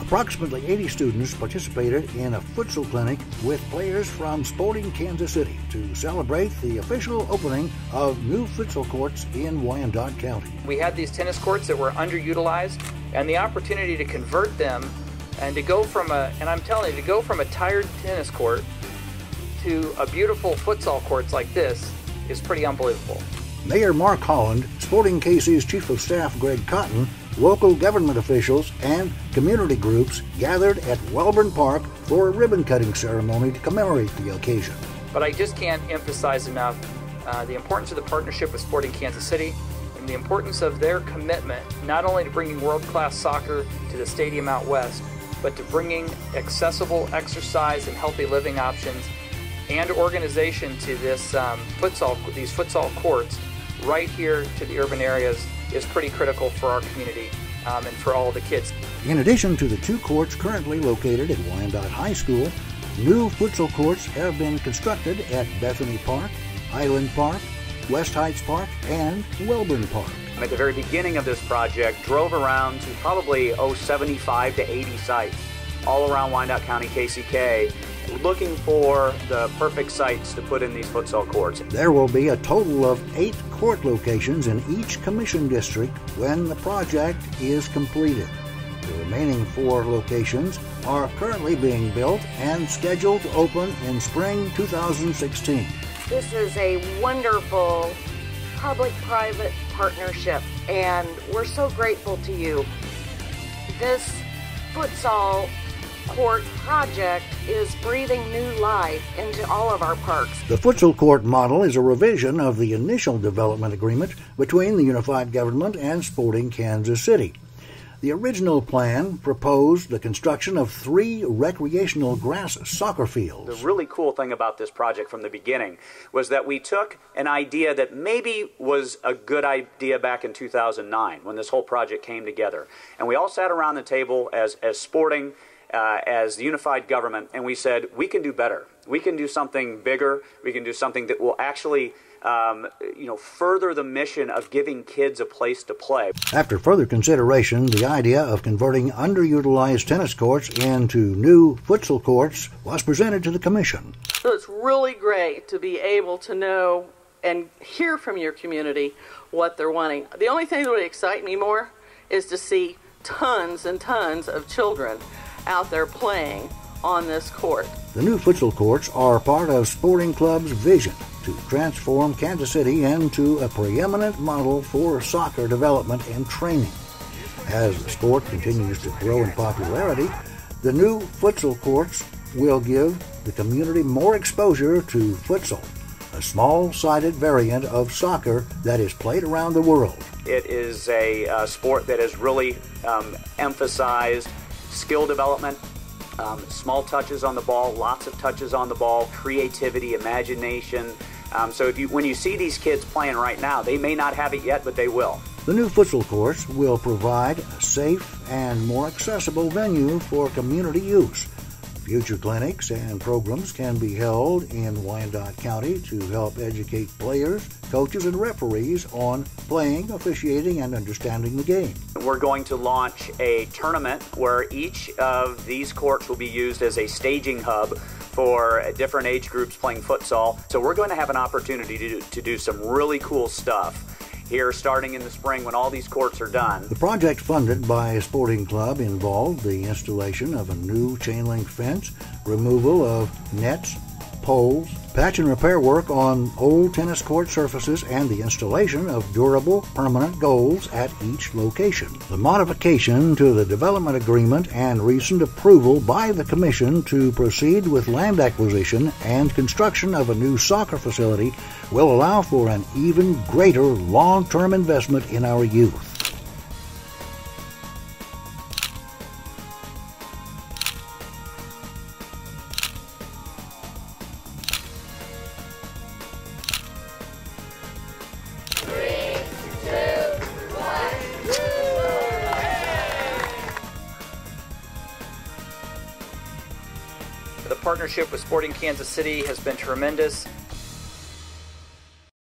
Approximately 80 students participated in a futsal clinic with players from Sporting Kansas City to celebrate the official opening of new futsal courts in Wyandotte County. We had these tennis courts that were underutilized, and the opportunity to convert them and to go from a tired tennis court to a beautiful futsal courts like this is pretty unbelievable. Mayor Mark Holland, Sporting KC's Chief of Staff Greg Cotton, local government officials, and community groups gathered at Welborn Park for a ribbon-cutting ceremony to commemorate the occasion. But I just can't emphasize enough the importance of the partnership with Sporting Kansas City and the importance of their commitment not only to bringing world-class soccer to the stadium out west, but to bringing accessible exercise and healthy living options and organization to these futsal courts right here to the urban areas is pretty critical for our community and for all of the kids. In addition to the two courts currently located at Wyandotte High School, new futsal courts have been constructed at Bethany Park, Highland Park, West Heights Park, and Welborn Park. At the very beginning of this project, drove around to probably 75 to 80 sites all around Wyandotte County, KCK, looking for the perfect sites to put in these futsal courts. There will be a total of 8 court locations in each commission district when the project is completed. The remaining 4 locations are currently being built and scheduled to open in spring 2016. This is a wonderful public-private partnership, and we're so grateful to you. This futsal court project is breathing new life into all of our parks. The futsal court model is a revision of the initial development agreement between the unified government and Sporting Kansas City. The original plan proposed the construction of 3 recreational grass soccer fields. The really cool thing about this project from the beginning was that we took an idea that maybe was a good idea back in 2009 when this whole project came together. And we all sat around the table as Sporting, as the unified government, and we said, we can do better. We can do something bigger. We can do something that will actually further the mission of giving kids a place to play. After further consideration, the idea of converting underutilized tennis courts into new futsal courts was presented to the commission. So it's really great to be able to know and hear from your community what they're wanting. The only thing that would excite me more is to see tons and tons of children out there playing on this court. The new futsal courts are part of Sporting Club's vision to transform Kansas City into a preeminent model for soccer development and training. As the sport continues to grow in popularity, the new futsal courts will give the community more exposure to futsal, a small-sided variant of soccer that is played around the world. It is a sport that has really emphasized skill development, small touches on the ball, lots of touches on the ball, creativity, imagination. So when you see these kids playing right now, they may not have it yet, but they will. The new futsal courts will provide a safe and more accessible venue for community use. Future clinics and programs can be held in Wyandotte County to help educate players, coaches, and referees on playing, officiating, and understanding the game. We're going to launch a tournament where each of these courts will be used as a staging hub for different age groups playing futsal. So we're going to have an opportunity to do some really cool stuff here starting in the spring when all these courts are done. The project funded by a sporting club involved the installation of a new chain link fence, removal of nets, poles, patch and repair work on old tennis court surfaces, and the installation of durable, permanent goals at each location. The modification to the development agreement and recent approval by the Commission to proceed with land acquisition and construction of a new soccer facility will allow for an even greater long-term investment in our youth. The partnership with Sporting Kansas City has been tremendous.